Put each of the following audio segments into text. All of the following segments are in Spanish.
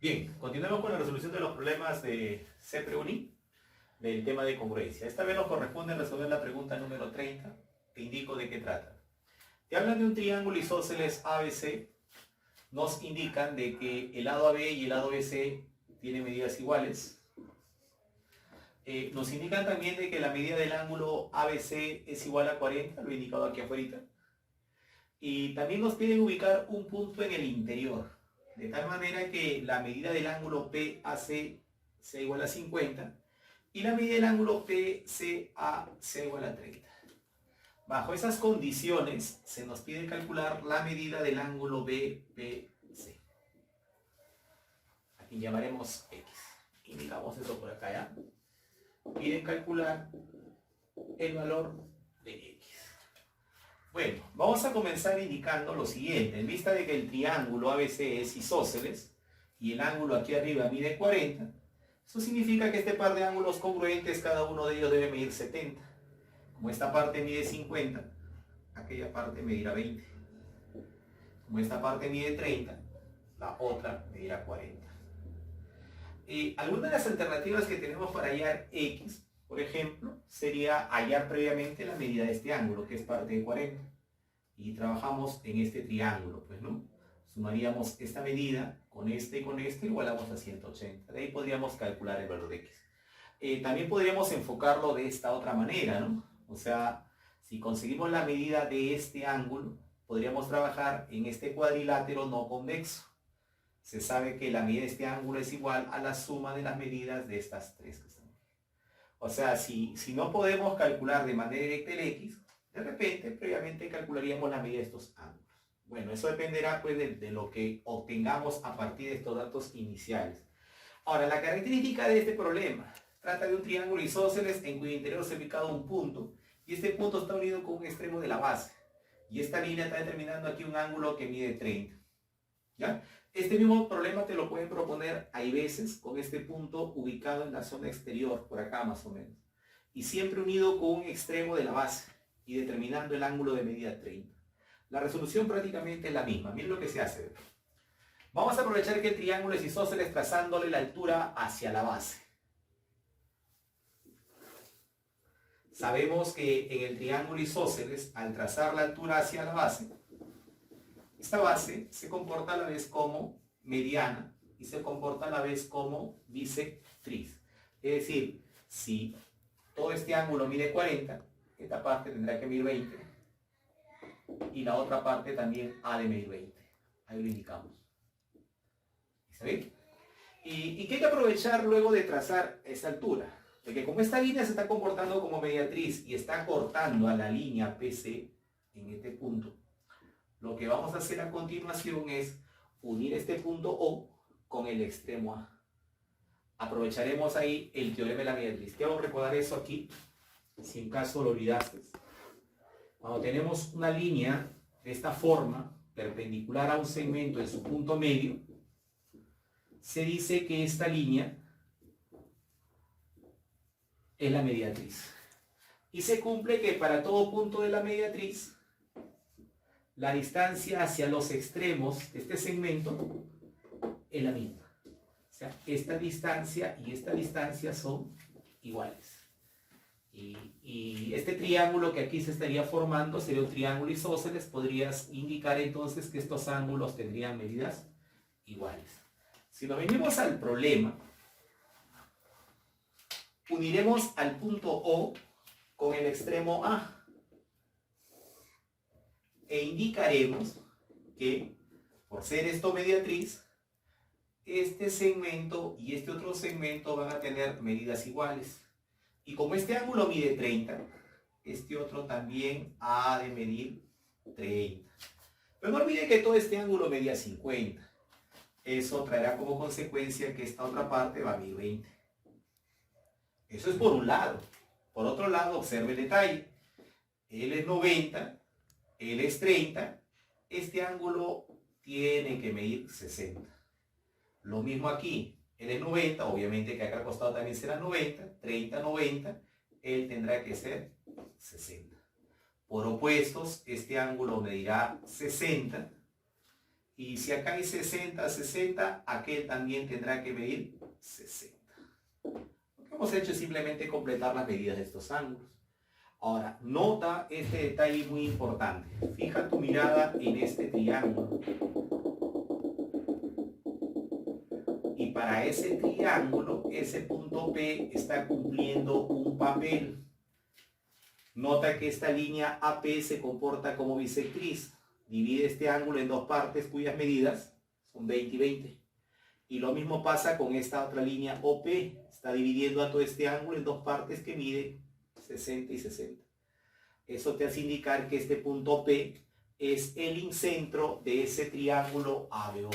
Bien, continuamos con la resolución de los problemas de CEPRE-UNI del tema de congruencia. Esta vez nos corresponde resolver la pregunta número 30. Te indico de qué trata. Te hablan de un triángulo isósceles ABC. Nos indican de que el lado AB y el lado BC tienen medidas iguales. Nos indican también de que la medida del ángulo ABC es igual a 40, lo he indicado aquí afuera. Y también nos piden ubicar un punto en el interior, de tal manera que la medida del ángulo PAC sea igual a 50 y la medida del ángulo PCA sea igual a 30. Bajo esas condiciones se nos pide calcular la medida del ángulo BPC. Aquí llamaremos X. Indicamos eso por acá ya. Piden calcular el valor de X. Bueno, vamos a comenzar indicando lo siguiente. En vista de que el triángulo ABC es isósceles y el ángulo aquí arriba mide 40, eso significa que este par de ángulos congruentes, cada uno de ellos debe medir 70. Como esta parte mide 50, aquella parte medirá 20. Como esta parte mide 30, la otra medirá 40. Algunas de las alternativas que tenemos para hallar X, por ejemplo, sería hallar previamente la medida de este ángulo, que es parte de 40. Y trabajamos en este triángulo, pues, ¿no? Sumaríamos esta medida con este y con este, igualamos a 180. De ahí podríamos calcular el valor de X. También podríamos enfocarlo de esta otra manera, ¿no? O sea, si conseguimos la medida de este ángulo, podríamos trabajar en este cuadrilátero no convexo. Se sabe que la medida de este ángulo es igual a la suma de las medidas de estas tres que están aquí. O sea, si no podemos calcular de manera directa el X, de repente, previamente calcularíamos la medida de estos ángulos. Bueno, eso dependerá pues de lo que obtengamos a partir de estos datos iniciales. Ahora, la característica de este problema trata de un triángulo isósceles en cuyo interior se ha ubicado un punto y este punto está unido con un extremo de la base. Y esta línea está determinando aquí un ángulo que mide 30. ¿Ya? Este mismo problema te lo pueden proponer, hay veces, con este punto ubicado en la zona exterior, por acá más o menos. Y siempre unido con un extremo de la base y determinando el ángulo de medida 30. La resolución prácticamente es la misma. Miren lo que se hace. Vamos a aprovechar que el triángulo es isósceles trazándole la altura hacia la base. Sabemos que en el triángulo isósceles, al trazar la altura hacia la base, esta base se comporta a la vez como mediana y se comporta a la vez como bisectriz. Es decir, si todo este ángulo mide 40, esta parte tendrá que medir 20 y la otra parte también ha de medir 20. Ahí lo indicamos. ¿Está bien? ¿Y qué hay que aprovechar luego de trazar esa altura? Porque como esta línea se está comportando como mediatriz y está cortando a la línea PC en este punto, lo que vamos a hacer a continuación es unir este punto O con el extremo A. Aprovecharemos ahí el teorema de la mediatriz. Te vamos a recordar eso aquí, si en caso lo olvidaste. Cuando tenemos una línea de esta forma, perpendicular a un segmento en su punto medio, se dice que esta línea es la mediatriz. Y se cumple que para todo punto de la mediatriz, la distancia hacia los extremos de este segmento es la misma. O sea, esta distancia y esta distancia son iguales. Y este triángulo que aquí se estaría formando sería un triángulo isósceles. Podrías indicar entonces que estos ángulos tendrían medidas iguales. Si nos venimos al problema, uniremos al punto O con el extremo A. E indicaremos que, por ser esto mediatriz, este segmento y este otro segmento van a tener medidas iguales. Y como este ángulo mide 30, este otro también ha de medir 30. Pero no olvide que todo este ángulo medía 50. Eso traerá como consecuencia que esta otra parte va a medir 20. Eso es por un lado. Por otro lado, observe el detalle. Él es 90. Él es 30, este ángulo tiene que medir 60. Lo mismo aquí, él es 90, obviamente que acá al costado también será 90, 30, 90, él tendrá que ser 60. Por opuestos, este ángulo medirá 60. Y si acá hay 60, 60, aquel también tendrá que medir 60. Lo que hemos hecho es simplemente completar las medidas de estos ángulos. Ahora, nota este detalle muy importante. Fija tu mirada en este triángulo. Y para ese triángulo, ese punto P está cumpliendo un papel. Nota que esta línea AP se comporta como bisectriz. Divide este ángulo en dos partes cuyas medidas son 20 y 20. Y lo mismo pasa con esta otra línea OP. Está dividiendo a todo este ángulo en dos partes que mide 60 y 60. Eso te hace indicar que este punto P es el incentro de ese triángulo ABO.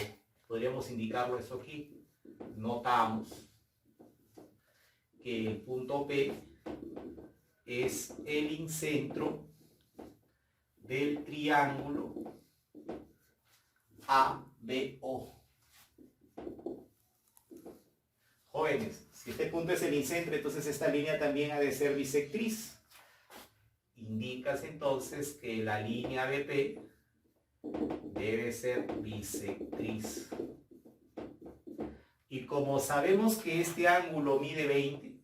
Podríamos indicarlo eso aquí. Notamos que el punto P es el incentro del triángulo ABO. Jóvenes, si este punto es el incentro, entonces esta línea también ha de ser bisectriz. Indicas entonces que la línea BP debe ser bisectriz. Y como sabemos que este ángulo mide 20,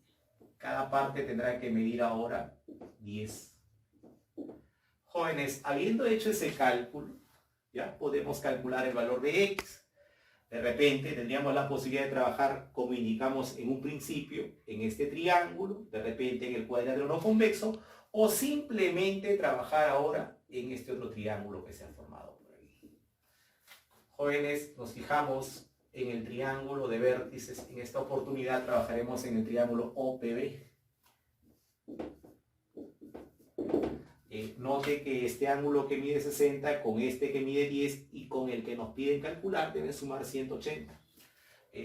cada parte tendrá que medir ahora 10. Jóvenes, habiendo hecho ese cálculo, ya podemos calcular el valor de X. De repente tendríamos la posibilidad de trabajar, como indicamos en un principio, en este triángulo, de repente en el cuadrilátero convexo, o simplemente trabajar ahora en este otro triángulo que se ha formado por ahí. Jóvenes, nos fijamos en el triángulo de vértices. En esta oportunidad trabajaremos en el triángulo OPB. Note que este ángulo que mide 60 con este que mide 10 y con el que nos piden calcular deben sumar 180.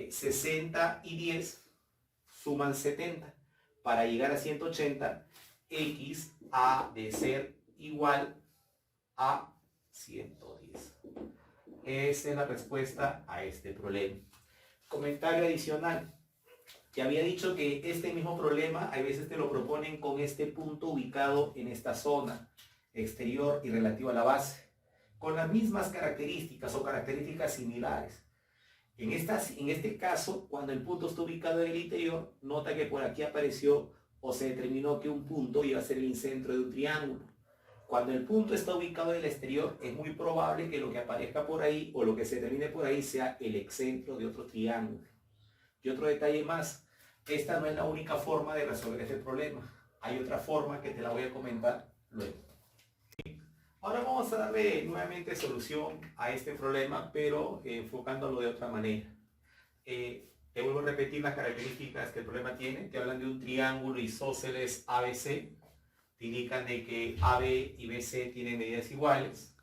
60 y 10 suman 70. Para llegar a 180, X ha de ser igual a 110. Esa es la respuesta a este problema. Comentario adicional. Ya había dicho que este mismo problema a veces te lo proponen con este punto ubicado en esta zona exterior y relativo a la base, con las mismas características o características similares. En este caso, cuando el punto está ubicado en el interior, nota que por aquí apareció o se determinó que un punto iba a ser el incentro de un triángulo. Cuando el punto está ubicado en el exterior, es muy probable que lo que aparezca por ahí o lo que se determine por ahí sea el excentro de otro triángulo. Y otro detalle más, esta no es la única forma de resolver este problema. Hay otra forma que te la voy a comentar luego. Ahora vamos a darle nuevamente solución a este problema, pero enfocándolo de otra manera. Te vuelvo a repetir las características que el problema tiene. Te hablan de un triángulo isósceles ABC. Te indican de que AB y BC tienen medidas iguales.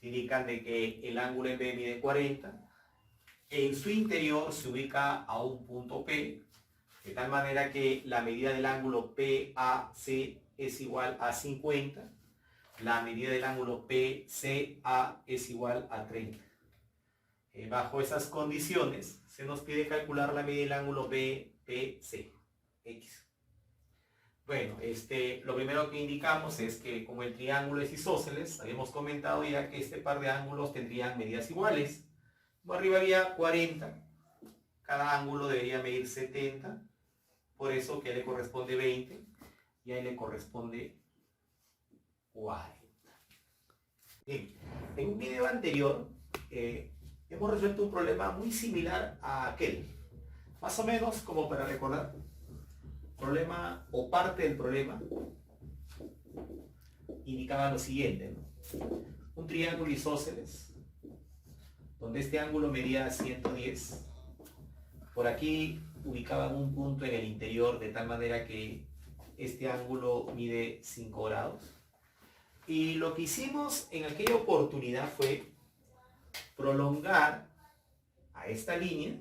Te indican de que el ángulo en B mide 40. En su interior se ubica a un punto P, de tal manera que la medida del ángulo PAC es igual a 50. La medida del ángulo PCA es igual a 30. Bajo esas condiciones, se nos pide calcular la medida del ángulo BPC, X. Bueno, lo primero que indicamos es que como el triángulo es isósceles, habíamos comentado ya que este par de ángulos tendrían medidas iguales. Como arriba había 40, cada ángulo debería medir 70, por eso que a él le corresponde 20 y a él le corresponde 40. Bien, en un video anterior hemos resuelto un problema muy similar a aquel, más o menos como para recordar. Problema o parte del problema indicaba lo siguiente, ¿no? Un triángulo isósceles donde este ángulo medía 110. Por aquí ubicaban un punto en el interior de tal manera que este ángulo mide 5 grados. Y lo que hicimos en aquella oportunidad fue prolongar a esta línea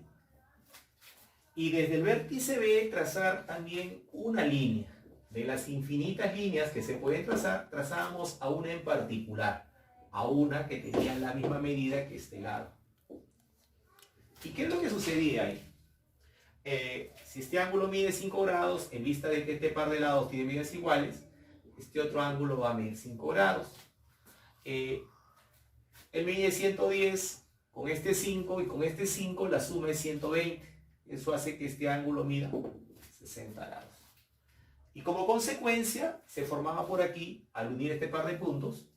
y desde el vértice B trazar también una línea. De las infinitas líneas que se pueden trazar, trazábamos a una en particular, a una que tenía la misma medida que este lado. ¿Y qué es lo que sucedía ahí? Si este ángulo mide 5 grados, en vista de que este par de lados tiene medidas iguales, este otro ángulo va a medir 5 grados. Él mide 110, con este 5 y con este 5 la suma es 120. Eso hace que este ángulo mida 60 grados. Y como consecuencia, se formaba por aquí, al unir este par de puntos,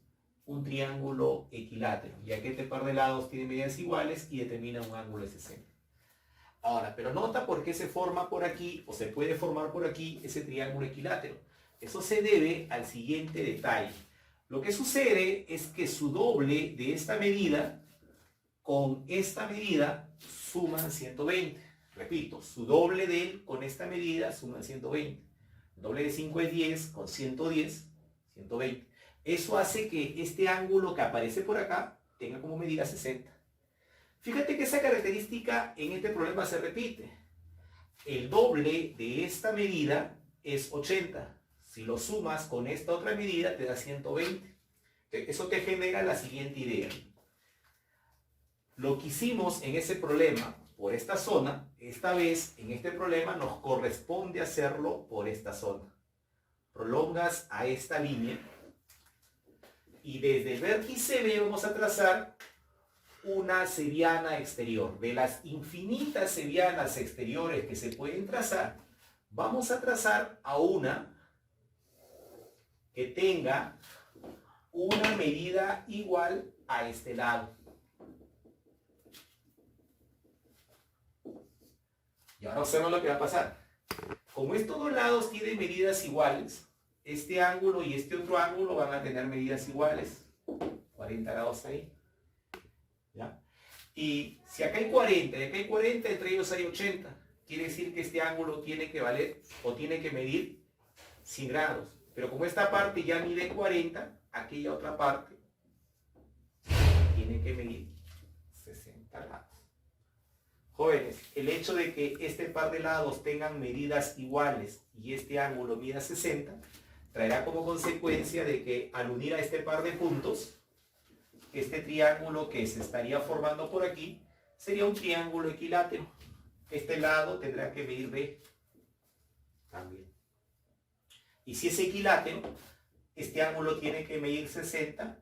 un triángulo equilátero, ya que este par de lados tiene medidas iguales y determina un ángulo de 60. Ahora, pero nota por qué se forma por aquí, o se puede formar por aquí, ese triángulo equilátero. Eso se debe al siguiente detalle. Lo que sucede es que su doble de esta medida con esta medida suman 120. Repito, su doble de él con esta medida suman 120. El doble de 5 es 10, con 110, 120. Eso hace que este ángulo que aparece por acá tenga como medida 60. Fíjate que esa característica en este problema se repite. El doble de esta medida es 80. Si lo sumas con esta otra medida te da 120. Eso te genera la siguiente idea. Lo que hicimos en ese problema por esta zona, esta vez en este problema nos corresponde hacerlo por esta zona. Prolongas a esta línea y desde el vértice B vamos a trazar una seviana exterior. De las infinitas sevianas exteriores que se pueden trazar, vamos a trazar a una que tenga una medida igual a este lado. Y ahora observa lo que va a pasar. Como estos dos lados tienen medidas iguales, este ángulo y este otro ángulo van a tener medidas iguales. 40 grados ahí. ¿Ya? Y si acá hay 40 y acá hay 40, entre ellos hay 80. Quiere decir que este ángulo tiene que valer o tiene que medir 100 grados. Pero como esta parte ya mide 40, aquella otra parte tiene que medir 60 grados. Jóvenes, el hecho de que este par de lados tengan medidas iguales y este ángulo mida 60, traerá como consecuencia de que al unir a este par de puntos, este triángulo que se estaría formando por aquí sería un triángulo equilátero. Este lado tendrá que medir B también. Y si es equilátero, este ángulo tiene que medir 60,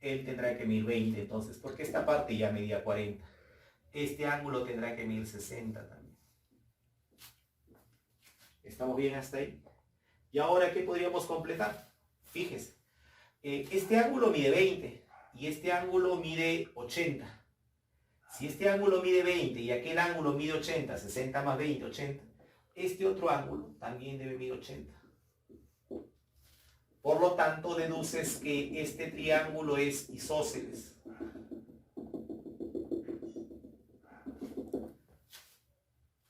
él tendrá que medir 20. Entonces, porque esta parte ya medía 40, este ángulo tendrá que medir 60 también. ¿Estamos bien hasta ahí? Y ahora, ¿qué podríamos completar? Fíjese, este ángulo mide 20 y este ángulo mide 80. Si este ángulo mide 20 y aquel ángulo mide 80, 60 más 20, 80, este otro ángulo también debe medir 80. Por lo tanto, deduces que este triángulo es isósceles.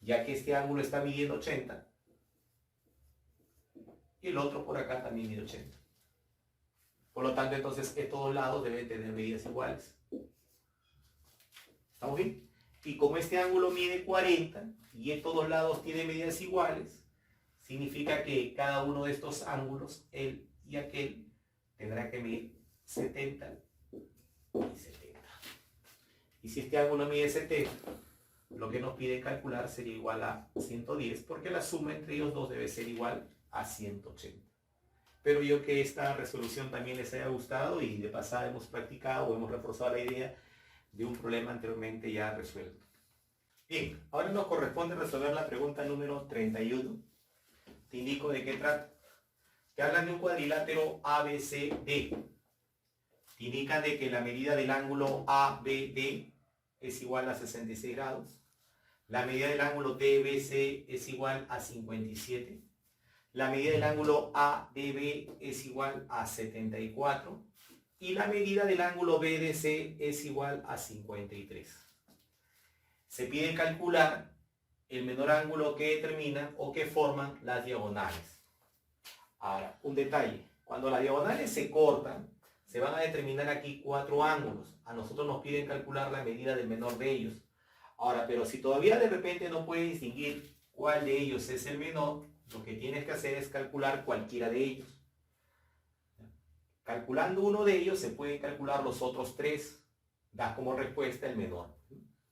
Ya que este ángulo está midiendo 80 y el otro por acá también mide 80. Por lo tanto, entonces estos dos lados deben tener medidas iguales. ¿Estamos bien? Y como este ángulo mide 40 y estos dos lados tienen medidas iguales, significa que cada uno de estos ángulos, él y aquel, tendrá que medir 70 y 70. Y si este ángulo mide 70, lo que nos pide calcular sería igual a 110, porque la suma entre ellos dos debe ser igual a 180. Espero yo que esta resolución también les haya gustado y de pasada hemos practicado o hemos reforzado la idea de un problema anteriormente ya resuelto. Bien, ahora nos corresponde resolver la pregunta número 31. Te indico de qué trata. Te hablan de un cuadrilátero ABCD. Te indican de que la medida del ángulo ABD es igual a 66 grados. La medida del ángulo DBC es igual a 57. La medida del ángulo ADB es igual a 74. Y la medida del ángulo BDC es igual a 53. Se pide calcular el menor ángulo que determinan o que forman las diagonales. Ahora, un detalle. Cuando las diagonales se cortan, se van a determinar aquí 4 ángulos. A nosotros nos piden calcular la medida del menor de ellos. Ahora, pero si todavía de repente no puedes distinguir cuál de ellos es el menor, lo que tienes que hacer es calcular cualquiera de ellos. Calculando uno de ellos se pueden calcular los otros 3. Da como respuesta el menor.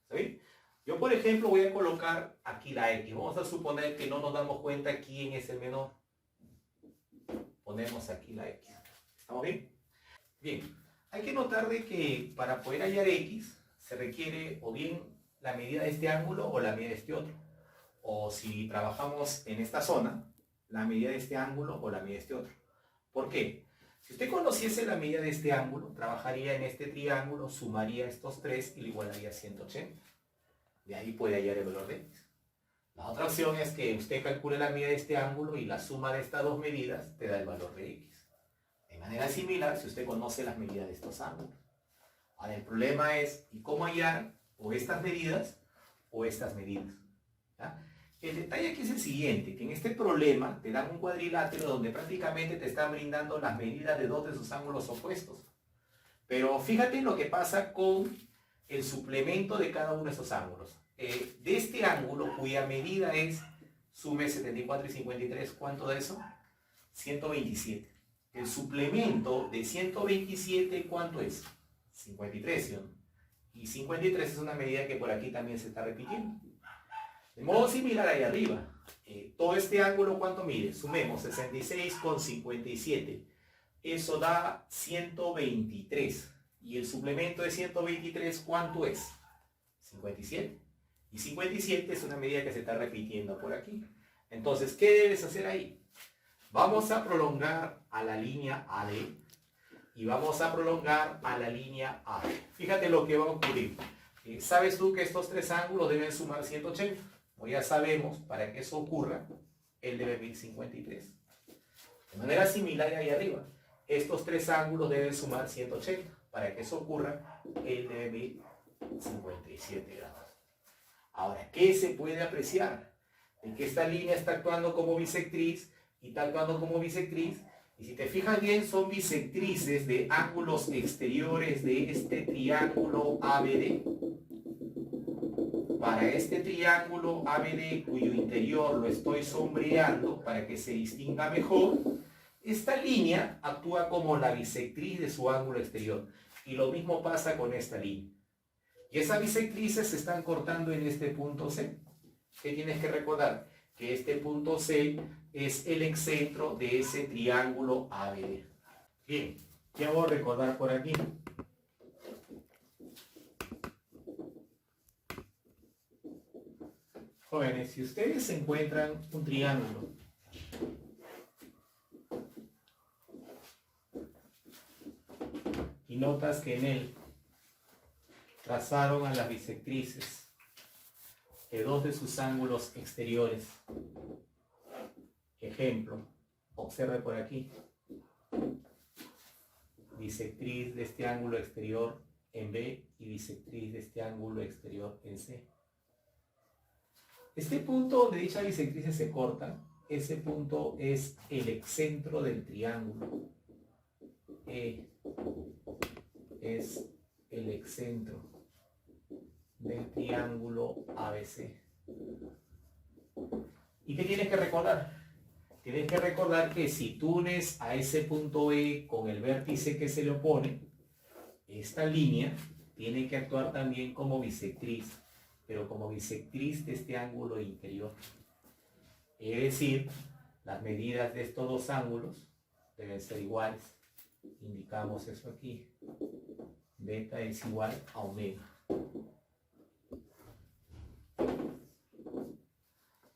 ¿Está bien? Yo, por ejemplo, voy a colocar aquí la X. Vamos a suponer que no nos damos cuenta quién es el menor. ponemos aquí la X. ¿Estamos bien? Bien, hay que notar de que para poder hallar X se requiere o bien la medida de este ángulo o la medida de este otro. O si trabajamos en esta zona, la medida de este ángulo o la medida de este otro. ¿Por qué? Si usted conociese la medida de este ángulo, trabajaría en este triángulo, sumaría estos tres y lo igualaría a 180. De ahí puede hallar el valor de X. La otra opción es que usted calcule la medida de este ángulo y la suma de estas dos medidas te da el valor de X. De manera similar, si usted conoce las medidas de estos ángulos. Ahora, el problema es, ¿y cómo hallar o estas medidas o estas medidas? ¿Ya? El detalle aquí es el siguiente, que en este problema te dan un cuadrilátero donde prácticamente te están brindando las medidas de dos de sus ángulos opuestos. Pero fíjate en lo que pasa con el suplemento de cada uno de esos ángulos. De este ángulo, cuya medida es, sume 74 y 53, ¿cuánto de eso? 127. El suplemento de 127, ¿cuánto es? 53, ¿sí o no? Y 53 es una medida que por aquí también se está repitiendo. De modo similar ahí arriba, todo este ángulo, ¿cuánto mide? Sumemos 66 con 57. Eso da 123. Y el suplemento de 123, ¿cuánto es? 57. Y 57 es una medida que se está repitiendo por aquí. Entonces, ¿qué debes hacer ahí? Vamos a prolongar a la línea AD y vamos a prolongar a la línea AD. Fíjate lo que va a ocurrir. ¿Sabes tú que estos tres ángulos deben sumar 180? Como ya sabemos, para que eso ocurra, él debe medir 53. De manera similar ahí arriba, estos tres ángulos deben sumar 180. Para que eso ocurra, él debe medir 57 grados. Ahora, ¿qué se puede apreciar? De que esta línea está actuando como bisectriz y está actuando como bisectriz. Y si te fijas bien, son bisectrices de ángulos exteriores de este triángulo ABD. Para este triángulo ABD, cuyo interior lo estoy sombreando para que se distinga mejor, esta línea actúa como la bisectriz de su ángulo exterior. Y lo mismo pasa con esta línea. Y esas bisectrices se están cortando en este punto C. ¿Qué tienes que recordar? Que este punto C es el excentro de ese triángulo ABD. Bien, ¿qué hago recordar por aquí? Jóvenes, si ustedes encuentran un triángulo y notas que en él trazaron a las bisectrices de dos de sus ángulos exteriores. Ejemplo, observe por aquí. Bisectriz de este ángulo exterior en B y bisectriz de este ángulo exterior en C. Este punto donde dichas bisectrices se cortan, ese punto es el excentro del triángulo. E es el excentro del triángulo ABC. ¿Y qué tienes que recordar? Tienes que recordar que si tú unes a ese punto E con el vértice que se le opone, esta línea tiene que actuar también como bisectriz, pero como bisectriz de este ángulo interior. Es decir, las medidas de estos dos ángulos deben ser iguales. Indicamos eso aquí. Beta es igual a omega.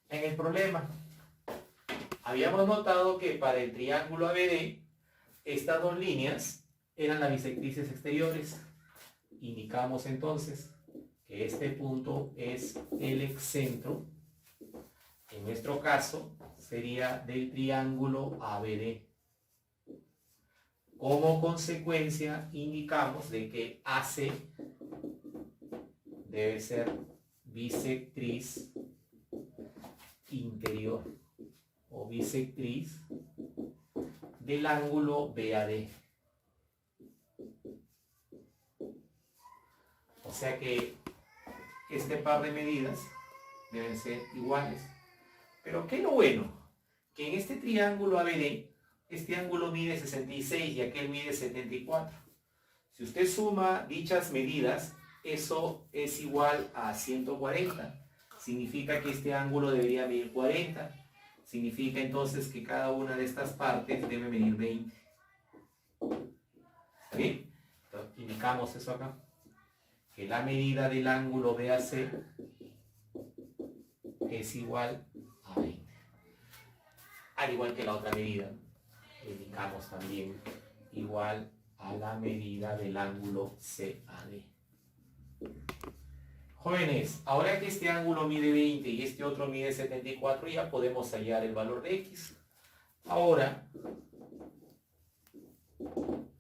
En el problema, habíamos notado que para el triángulo ABD, estas dos líneas eran las bisectrices exteriores. Indicamos entonces que este punto es el excentro, en nuestro caso sería del triángulo ABD. Como consecuencia indicamos de que AC debe ser bisectriz interior o bisectriz del ángulo BAD. O sea que este par de medidas deben ser iguales. Pero ¿qué es lo bueno? Que en este triángulo ABD, este ángulo mide 66 y aquel mide 74. Si usted suma dichas medidas, eso es igual a 140. Significa que este ángulo debería medir 40. significa entonces que cada una de estas partes debe medir 20. ¿Está bien? Entonces, indicamos eso acá. Que la medida del ángulo BAC es igual a 20. Al igual que la otra medida, indicamos también igual a la medida del ángulo CAD. Jóvenes, ahora que este ángulo mide 20 y este otro mide 74, ya podemos hallar el valor de X. Ahora,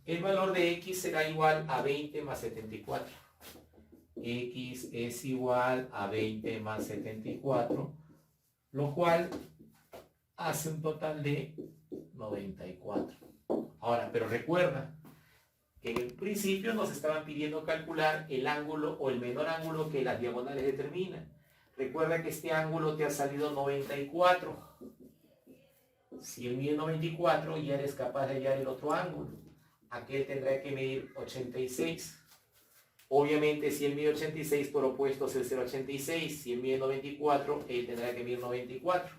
el valor de X será igual a 20 más 74. X es igual a 20 más 74, lo cual hace un total de 94. Ahora, pero recuerda que en el principio nos estaban pidiendo calcular el ángulo o el menor ángulo que las diagonales determinan. Recuerda que este ángulo te ha salido 94. Si él mide 94, ya eres capaz de hallar el otro ángulo. Aquel tendrá que medir 86. Obviamente, si él mide 86, por opuesto es el 0,86. Si él mide 94, él tendrá que medir 94.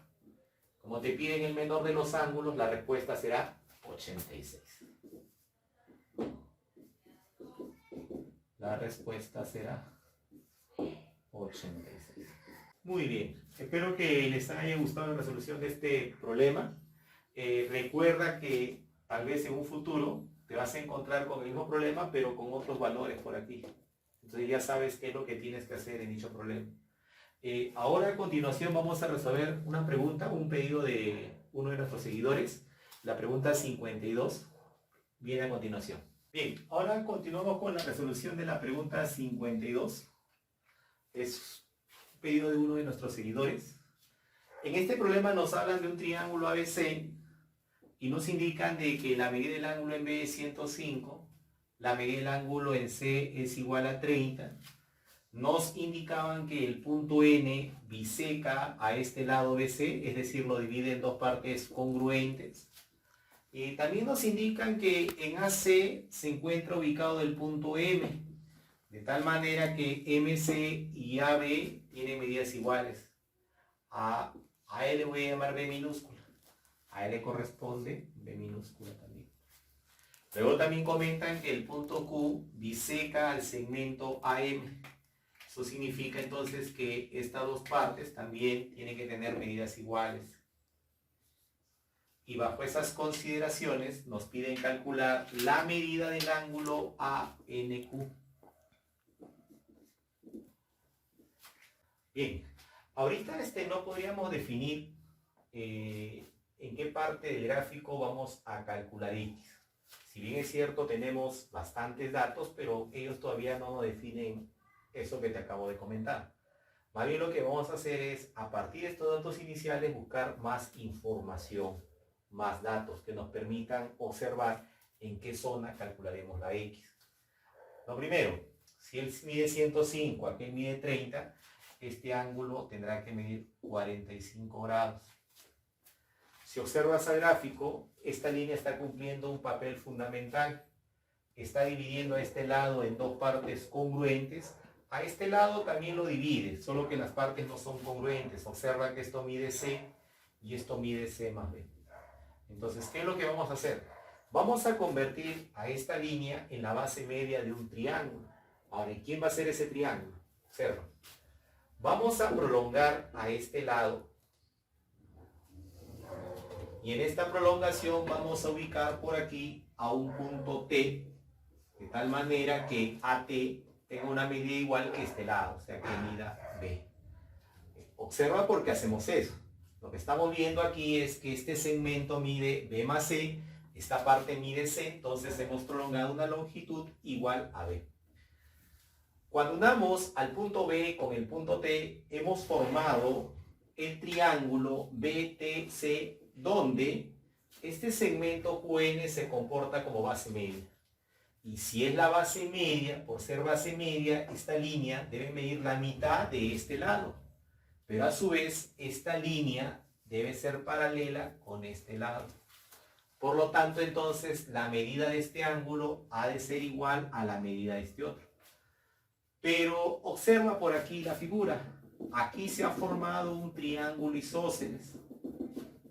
Como te piden el menor de los ángulos, la respuesta será 86. La respuesta será 86. Muy bien. Espero que les haya gustado la resolución de este problema. Recuerda que tal vez en un futuro te vas a encontrar con el mismo problema, pero con otros valores por aquí. Entonces ya sabes qué es lo que tienes que hacer en dicho problema. Ahora a continuación vamos a resolver una pregunta, un pedido de uno de nuestros seguidores. La pregunta 52 viene a continuación. Bien, ahora continuamos con la resolución de la pregunta 52. Es un pedido de uno de nuestros seguidores. En este problema nos hablan de un triángulo ABC y nos indican de que la medida del ángulo en B es 105, la medida del ángulo en C es igual a 30. Nos indicaban que el punto N biseca a este lado BC, es decir, lo divide en dos partes congruentes. Y también nos indican que en AC se encuentra ubicado el punto M, de tal manera que MC y AB tienen medidas iguales. A él le voy a llamar B minúscula. A él le corresponde B minúscula también. Luego también comentan que el punto Q biseca al segmento AM. Eso significa entonces que estas dos partes también tienen que tener medidas iguales. Y bajo esas consideraciones nos piden calcular la medida del ángulo ANQ. Bien, ahorita no podríamos definir en qué parte del gráfico vamos a calcular X. Si bien es cierto, tenemos bastantes datos, pero ellos todavía no nos definen eso que te acabo de comentar. Más bien lo que vamos a hacer es, a partir de estos datos iniciales, buscar más información, más datos que nos permitan observar en qué zona calcularemos la X. Lo primero, si él mide 105, aquel mide 30, este ángulo tendrá que medir 45 grados. Si observas el gráfico, esta línea está cumpliendo un papel fundamental. Está dividiendo a este lado en dos partes congruentes. A este lado también lo divide, solo que las partes no son congruentes. Observa que esto mide C y esto mide C más B. Entonces, ¿qué es lo que vamos a hacer? Vamos a convertir a esta línea en la base media de un triángulo. Ahora, ¿y quién va a ser ese triángulo? Observa. Vamos a prolongar a este lado. Y en esta prolongación vamos a ubicar por aquí a un punto T, de tal manera que AT tenga una medida igual que este lado, o sea que mida B. Observa por qué hacemos eso. Lo que estamos viendo aquí es que este segmento mide B más C, esta parte mide C, entonces hemos prolongado una longitud igual a B. Cuando unamos al punto B con el punto T, hemos formado el triángulo BTC, donde este segmento QN se comporta como base media. Y si es la base media, por ser base media, esta línea debe medir la mitad de este lado. Pero a su vez, esta línea debe ser paralela con este lado. Por lo tanto, entonces, la medida de este ángulo ha de ser igual a la medida de este otro. Pero observa por aquí la figura. Aquí se ha formado un triángulo isósceles.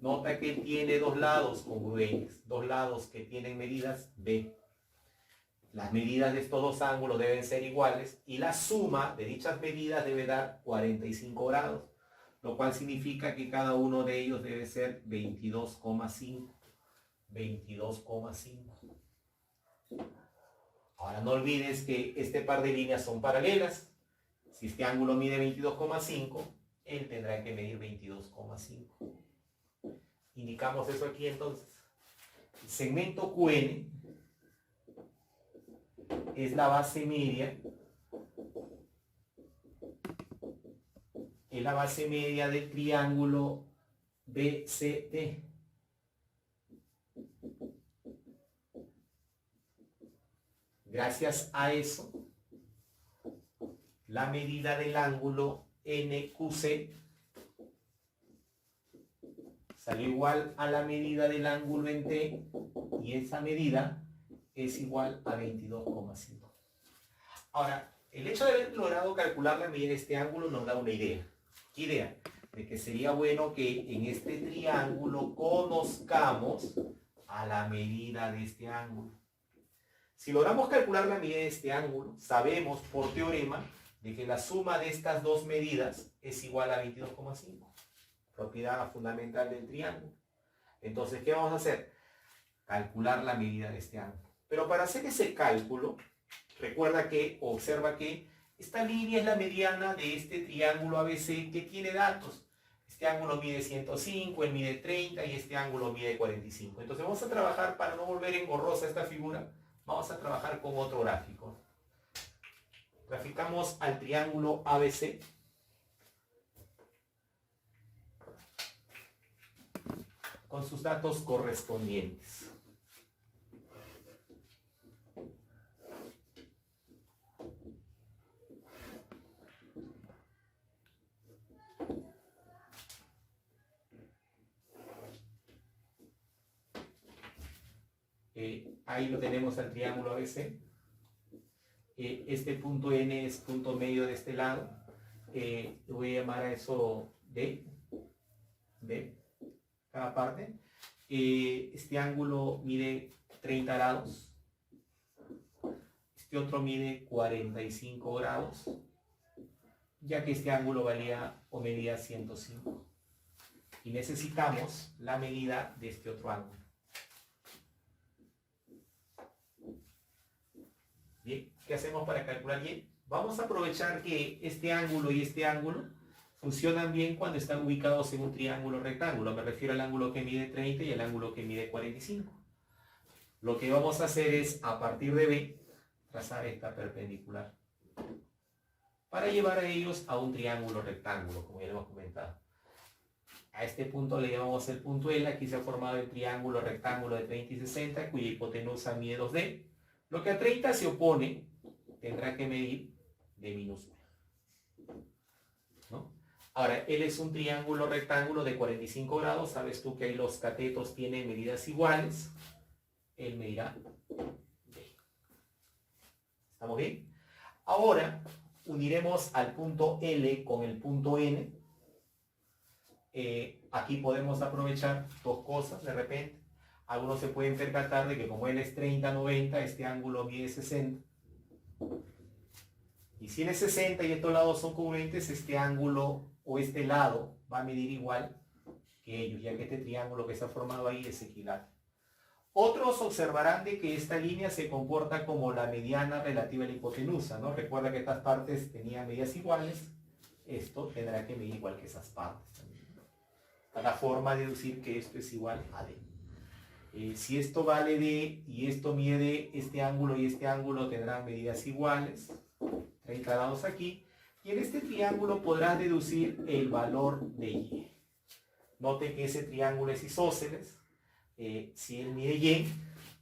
Nota que tiene dos lados congruentes, dos lados que tienen medidas B. Las medidas de estos dos ángulos deben ser iguales y la suma de dichas medidas debe dar 45 grados, lo cual significa que cada uno de ellos debe ser 22,5. 22,5. Ahora no olvides que este par de líneas son paralelas. Si este ángulo mide 22,5, él tendrá que medir 22,5. Indicamos eso aquí entonces. El segmento QN es la base media. Es la base media del triángulo BCD. Gracias a eso, la medida del ángulo NQC salió igual a la medida del ángulo en T y esa medida es igual a 22,5. Ahora, el hecho de haber logrado calcular la medida de este ángulo nos da una idea. ¿Qué idea? De que sería bueno que en este triángulo conozcamos a la medida de este ángulo. Si logramos calcular la medida de este ángulo, sabemos por teorema de que la suma de estas dos medidas es igual a 22,5. Propiedad fundamental del triángulo. Entonces, ¿qué vamos a hacer? Calcular la medida de este ángulo. Pero para hacer ese cálculo, recuerda que, observa que esta línea es la mediana de este triángulo ABC que tiene datos. Este ángulo mide 105, él mide 30 y este ángulo mide 45. Entonces vamos a trabajar, para no volver engorrosa esta figura, vamos a trabajar con otro gráfico. Graficamos al triángulo ABC. Con sus datos correspondientes. Ahí lo tenemos al triángulo ABC. Este punto N es punto medio de este lado. Voy a llamar a eso D. Cada parte. Este ángulo mide 30 grados. Este otro mide 45 grados. Ya que este ángulo valía o medía 105. Y necesitamos la medida de este otro ángulo. Bien, ¿qué hacemos para calcular Y? Vamos a aprovechar que este ángulo y este ángulo funcionan bien cuando están ubicados en un triángulo rectángulo. Me refiero al ángulo que mide 30 y al ángulo que mide 45. Lo que vamos a hacer es, a partir de B, trazar esta perpendicular. Para llevar a ellos a un triángulo rectángulo, como ya lo hemos comentado. A este punto le llamamos el punto L. Aquí se ha formado el triángulo rectángulo de 30 y 60, cuya hipotenusa mide 2D. Lo que a 30 se opone, tendrá que medir D minúscula. ¿No? Ahora, L es un triángulo rectángulo de 45 grados. Sabes tú que ahí los catetos tienen medidas iguales. Él medirá D. ¿Estamos bien? Ahora, uniremos al punto L con el punto N. Aquí podemos aprovechar dos cosas de repente. Algunos se pueden percatar de que como L es 30, 90, este ángulo mide 60. Y si L es 60 y estos lados son congruentes, este ángulo o este lado va a medir igual que ellos, ya que este triángulo que se ha formado ahí es equilátero. Otros observarán de que esta línea se comporta como la mediana relativa a la hipotenusa, ¿no? Recuerda que estas partes tenían medidas iguales. Esto tendrá que medir igual que esas partes también. Esta es la forma de deducir que esto es igual a D. Si esto vale D y esto mide D, este ángulo y este ángulo tendrán medidas iguales, 30 grados aquí, y en este triángulo podrás deducir el valor de Y. Note que ese triángulo es isósceles. Si él mide Y,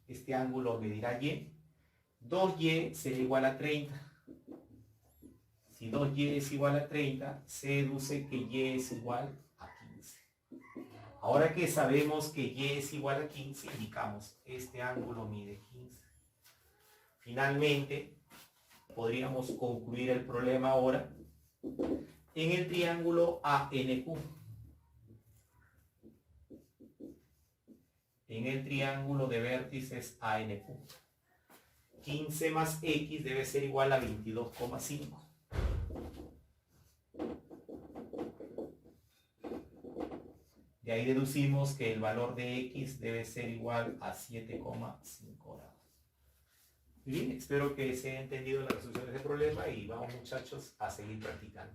este ángulo medirá Y. 2Y será igual a 30. Si 2Y es igual a 30, se deduce que Y es igual a 15. Ahora que sabemos que Y es igual a 15, indicamos este ángulo mide 15. Finalmente, podríamos concluir el problema ahora en el triángulo ANQ. en el triángulo de vértices ANQ. 15 más X debe ser igual a 22,5. De ahí deducimos que el valor de X debe ser igual a 7,5 grados. Muy bien, espero que se haya entendido la resolución de este problema y vamos, muchachos, a seguir practicando.